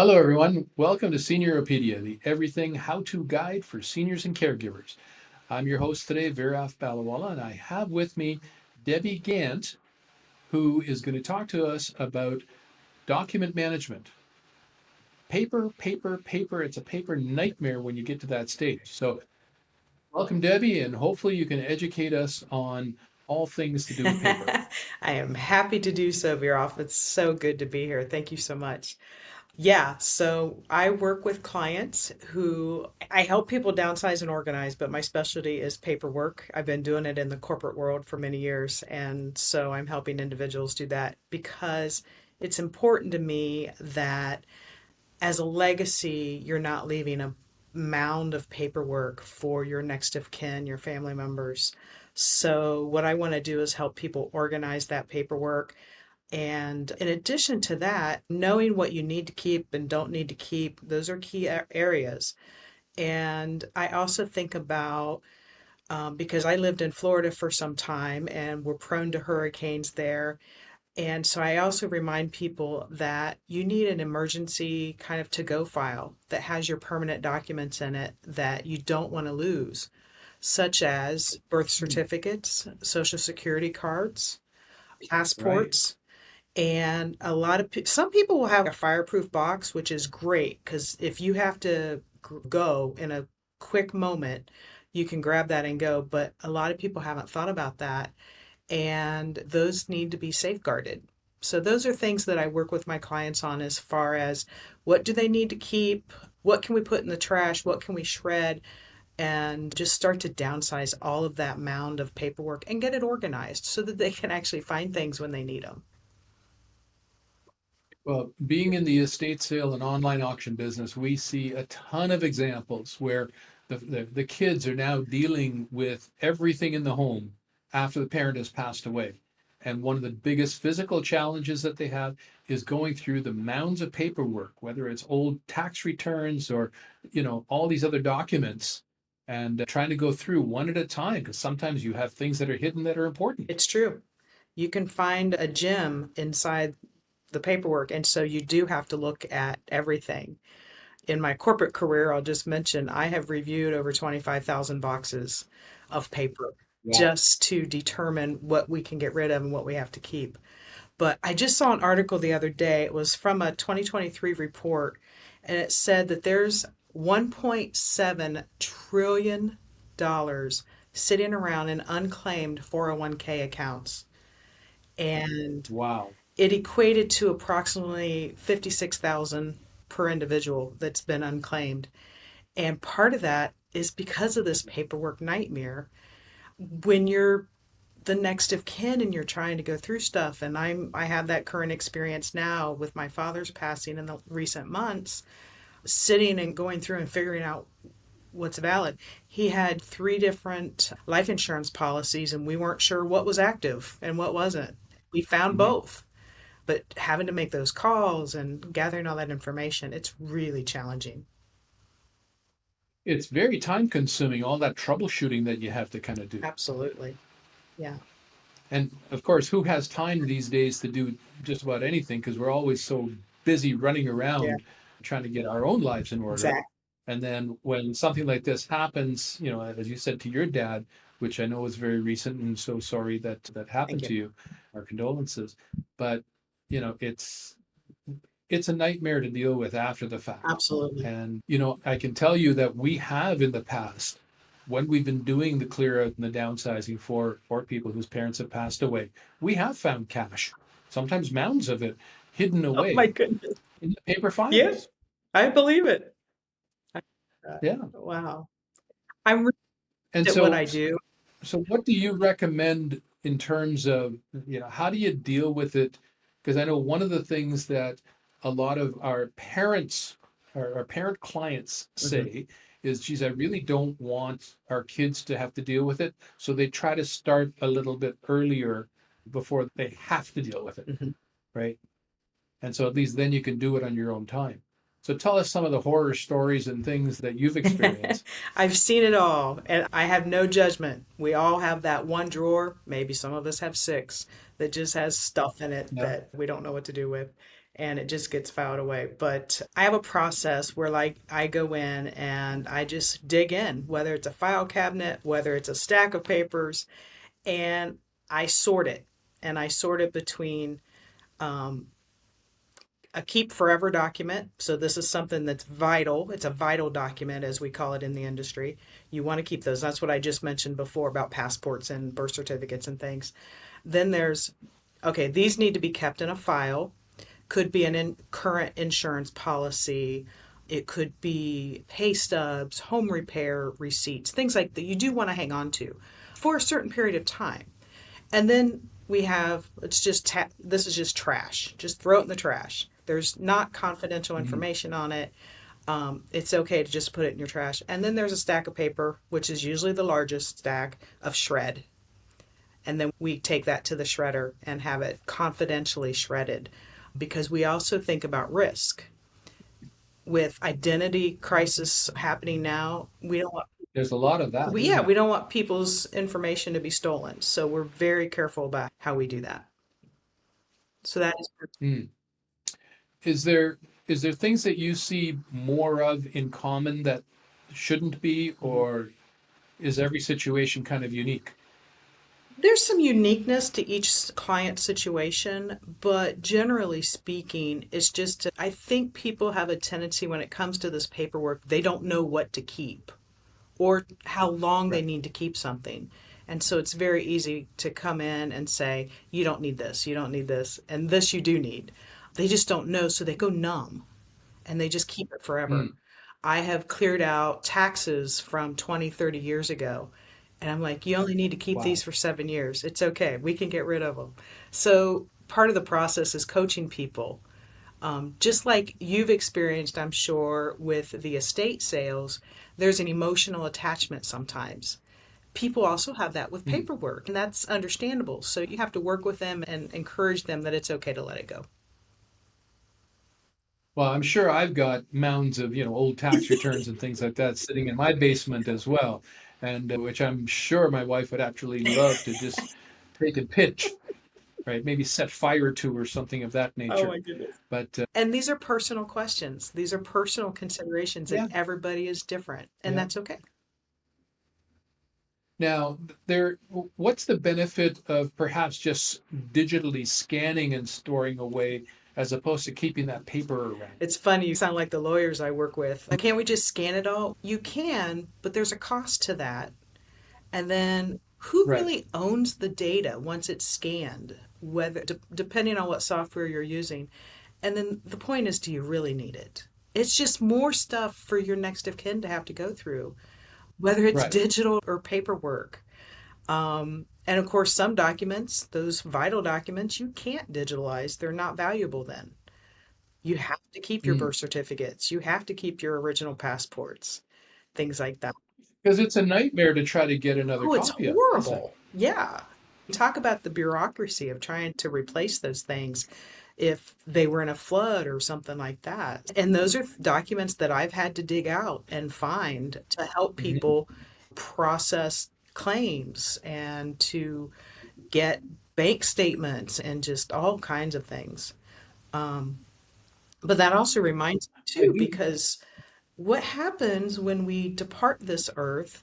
Hello, everyone. Welcome to Senioropedia, the everything how-to guide for seniors and caregivers. I'm your host today, Viraf Balawala, and I have with me Debbie Gantt, who is going to talk to us about document management. Paper, paper, paper. It's a paper nightmare when you get to that stage. So, welcome, Debbie, and hopefully you can educate us on all things to do with paper. I am happy to do so, Viroff. It's so good to be here. Thank you so much. Yeah, so I work with clients who I help people downsize and organize, but my specialty is paperwork. I've been doing it in the corporate world for many years, and so I'm helping individuals do that because it's important to me that as a legacy, you're not leaving a mound of paperwork for your next of kin, your family members. So, what I want to do is help people organize that paperwork. And in addition to that, knowing what you need to keep and don't need to keep, those are key areas. And I also think about because I lived in Florida for some time and we're prone to hurricanes there. And so I also remind people that you need an emergency kind of to-go file that has your permanent documents in it that you don't want to lose, such as birth Hmm. certificates, social security cards, Right. passports, and a lot of some people will have a fireproof box, which is great because if you have to go in a quick moment, you can grab that and go. But a lot of people haven't thought about that and those need to be safeguarded. So those are things that I work with my clients on as far as what do they need to keep, what can we put in the trash, what can we shred, and just start to downsize all of that mound of paperwork and get it organized so that they can actually find things when they need them. Well, being in the estate sale and online auction business, we see a ton of examples where the kids are now dealing with everything in the home after the parent has passed away. And one of the biggest physical challenges that they have is going through the mounds of paperwork, whether it's old tax returns or, all these other documents, and trying to go through one at a time, because sometimes you have things that are hidden that are important. It's true. You can find a gem inside the paperwork, and so you do have to look at everything. In my corporate career, I'll just mention I have reviewed over 25,000 boxes of paper Wow. just to determine what we can get rid of and what we have to keep. But I just saw an article the other day. It was from a 2023 report, and it said that there's $1.7 trillion dollars sitting around in unclaimed 401k accounts. And Wow. it equated to approximately 56,000 per individual that's been unclaimed. And part of that is because of this paperwork nightmare. When you're the next of kin and you're trying to go through stuff, and I have that current experience now with my father's passing in the recent months, sitting and going through and figuring out what's valid. He had three different life insurance policies and we weren't sure what was active and what wasn't. We found Mhm. both, but having to make those calls and gathering all that information, it's really challenging. It's very time consuming, all that troubleshooting that you have to kind of do. Absolutely. Yeah. And of course, who has time these days to do just about anything? Because we're always so busy running Yeah. around trying to get our own lives in order. Exactly. And then when something like this happens, as you said to your dad, which I know was very recent, and so sorry that that Thank happened you. to you, our condolences. But, it's a nightmare to deal with after the fact. Absolutely. And, I can tell you that we have in the past, when we've been doing the clear out and the downsizing for people whose parents have passed away, we have found cash, sometimes mounds of it hidden Oh my away goodness. in the paper Yeah, files. I believe it. Yeah. Wow. I'm really And good at what so I do. so what do you recommend in terms of, how do you deal with it? Because I know one of the things that a lot of our parents, our parent clients Mhm. say is, geez, I really don't want our kids to have to deal with it. So they try to start a little bit earlier before they have to deal with it, Mhm. right? And so at least then you can do it on your own time. So tell us some of the horror stories and things that you've experienced. I've seen it all, and I have no judgment. We all have that one drawer, maybe some of us have six, that just has stuff in it Yeah. that we don't know what to do with, and it just gets filed away. But I have a process where, like, I go in and I just dig in, whether it's a file cabinet, whether it's a stack of papers, and I sort it. And I sort it between um, a keep forever document. So this is something that's vital. It's a vital document, as we call it in the industry. You want to keep those. That's what I just mentioned before about passports and birth certificates and things. Then there's, okay, these need to be kept in a file. Could be an current insurance policy. It could be pay stubs, home repair receipts, things like that you do want to hang on to for a certain period of time. And then we have, it's just, this is just trash. Just throw it in the trash. There's not confidential Mhm. information on it. It's okay to just put it in your trash. And then there's a stack of paper, which is usually the largest stack of shred. And then we take that to the shredder and have it confidentially shredded because we also think about risk. With identity crisis happening now, we don't want There's a lot of that, isn't yeah, we there? don't want people's information to be stolen. So we're very careful about how we do that. So that is, Mm. Is there is there things that you see more of in common that shouldn't be, or is every situation kind of unique? there's some uniqueness to each client situation, but generally speaking, it's just, I think people have a tendency when it comes to this paperwork, they don't know what to keep or how long they Right. need to keep something. And so it's very easy to come in and say, you don't need this, you don't need this, and this you do need. They just don't know, so they go numb and they just keep it forever. Mm. I have cleared out taxes from 20, 30 years ago. And I'm like, you only need to keep these Wow. for 7 years. It's okay. We can get rid of them. So part of the process is coaching people. Just like you've experienced, I'm sure, with the estate sales, there's an emotional attachment sometimes. People also have that with Mm. paperwork, and that's understandable. So you have to work with them and encourage them that it's okay to let it go. Well, I'm sure I've got mounds of, old tax returns and things like that sitting in my basement as well, and which I'm sure my wife would actually love to just take and pitch, right? Maybe set fire to or something of that Oh nature. my goodness. But And these are personal questions. These are personal considerations, and yeah, everybody is different, and yeah. that's okay. Now, what's the benefit of perhaps just digitally scanning and storing away as opposed to keeping that paper around? It's funny, you sound like the lawyers I work with. Like, can't we just scan it all? You can, but there's a cost to that. And then who Right. really owns the data once it's scanned? Whether depending on what software you're using. And then the point is, do you really need it? It's just more stuff for your next of kin to have to go through, whether it's Right. digital or paperwork. And of course, some documents, those vital documents, you can't digitalize. They're not valuable then. You have to keep your Mm. birth certificates. You have to keep your original passports, things like that. Because it's a nightmare to try to get another Oh, it's copy of it, isn't it? horrible. Yeah. Talk about the bureaucracy of trying to replace those things if they were in a flood or something like that. And those are documents that I've had to dig out and find to help Mhm. people process claims and to get bank statements and just all kinds of things. Um, but that also reminds me I too, do. because what happens when we depart this earth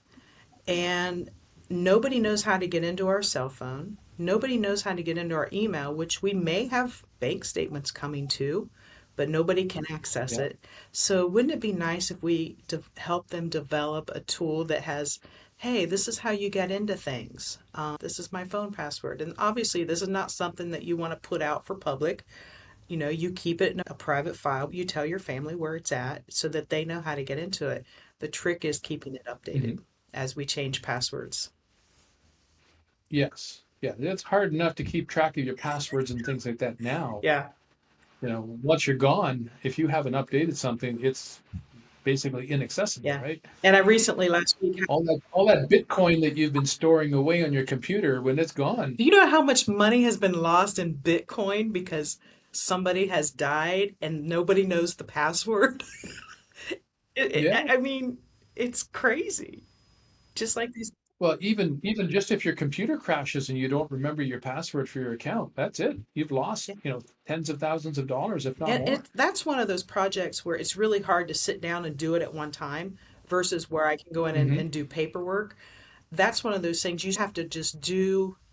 and nobody knows how to get into our cell phone? Nobody knows how to get into our email, which we may have bank statements coming to, but nobody can access Yeah. it. So, wouldn't it be nice if we help them develop a tool that has, hey, this is how you get into things. This is my phone password. And obviously, this is not something that you want to put out for public. You keep it in a private file. You tell your family where it's at so that they know how to get into it. The trick is keeping it updated Mhm. as we change passwords. Yes. Yeah. It's hard enough to keep track of your passwords and things like that now. Yeah, Once you're gone, if you haven't updated something, it's basically inaccessible, yeah. right? And I recently, last week, All that Bitcoin that you've been storing away on your computer, when it's gone, do you know how much money has been lost in Bitcoin because somebody has died and nobody knows the password. Yeah. I mean, it's crazy. Just like these. Well, even just if your computer crashes and you don't remember your password for your account, that's it. You've lost, tens of thousands of dollars, if not And more. that's one of those projects where it's really hard to sit down and do it at one time versus where I can go in Hmm. and do paperwork. That's one of those things you have to just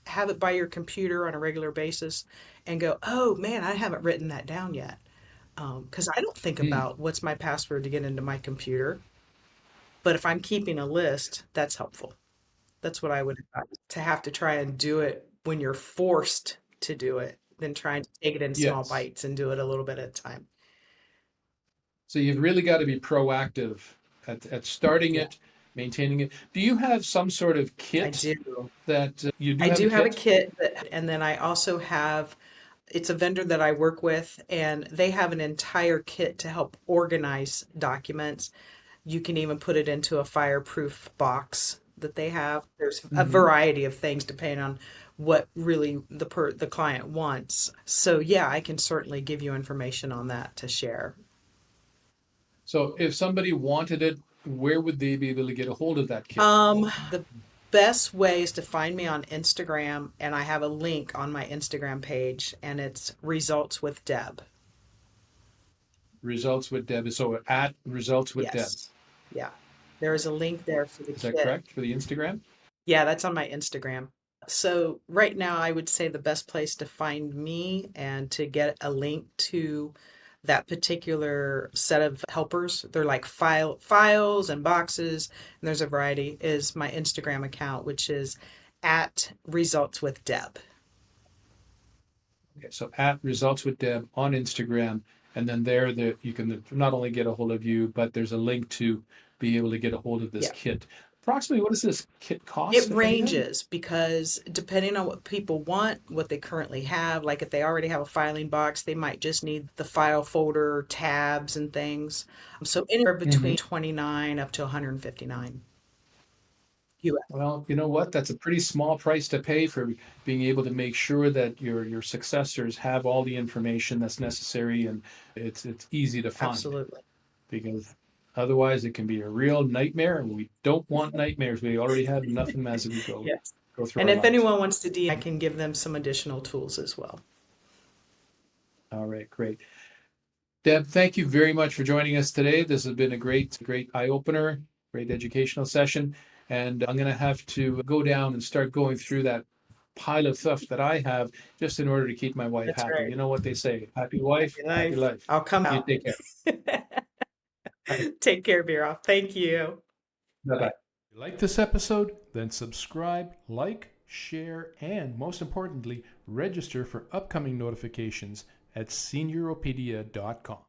have it by your computer on a regular basis and go, oh man, I haven't written that down yet. Because I don't think Mm. about what's my password to get into my computer. But if I'm keeping a list, that's helpful. That's what I would advise. To have to try and do it when you're forced to do it, than trying to take it in small Yes. bites and do it a little bit at a time. So you've really got to be proactive at starting Yeah, it, maintaining it. Do you have some sort of I kit do. that you do I have a do have a kit? kit and then I also have, it's a vendor that I work with, and they have an entire kit to help organize documents. You can even put it into a fireproof box that they have. There's a Hmm. variety of things depending on what really the client wants. So yeah, I can certainly give you information on that to share. So if somebody wanted it, where would they be able to get a hold of that kit? The best way is to find me on Instagram, and I have a link on my Instagram page, and it's Results with Deb. Results with Deb. So at Results with Deb. Yes. Yeah. There is a link there for the Is that kit. correct for the Instagram? Yeah, that's on my Instagram. So right now, I would say the best place to find me and to get a link to that particular set of helpers, they're like files and boxes, and there's a variety, is my Instagram account, which is at Results with Deb. Okay, so at Results with Deb on Instagram, and then you can not only get a hold of you, but there's a link to be able to get a hold of this Yeah. kit. Approximately, what does this kit It cost, if anything? ranges because depending on what people want, what they currently have, like if they already have a filing box, they might just need the file folder, tabs, and things. So anywhere Hmm. between 29 up to 159 US. Well, you know what? That's a pretty small price to pay for being able to make sure that your successors have all the information that's necessary and it's easy to find Absolutely. because otherwise it can be a real nightmare and we don't want nightmares. We already have enough of them as we Yes. go through And our if lives. anyone wants to I can give them some additional tools as well. All right, great. Deb, thank you very much for joining us today. This has been a great eye opener, great educational session. And I'm going to have to go down and start going through that pile of stuff that I have just in order to keep my wife That's happy. right. You know what they say, happy wife, Happy happy life. life. I'll come You out. take care. Take care, Vera. Thank you. Bye Bye. bye. If you like this episode, then subscribe, like, share, and most importantly, register for upcoming notifications at senioropedia.com.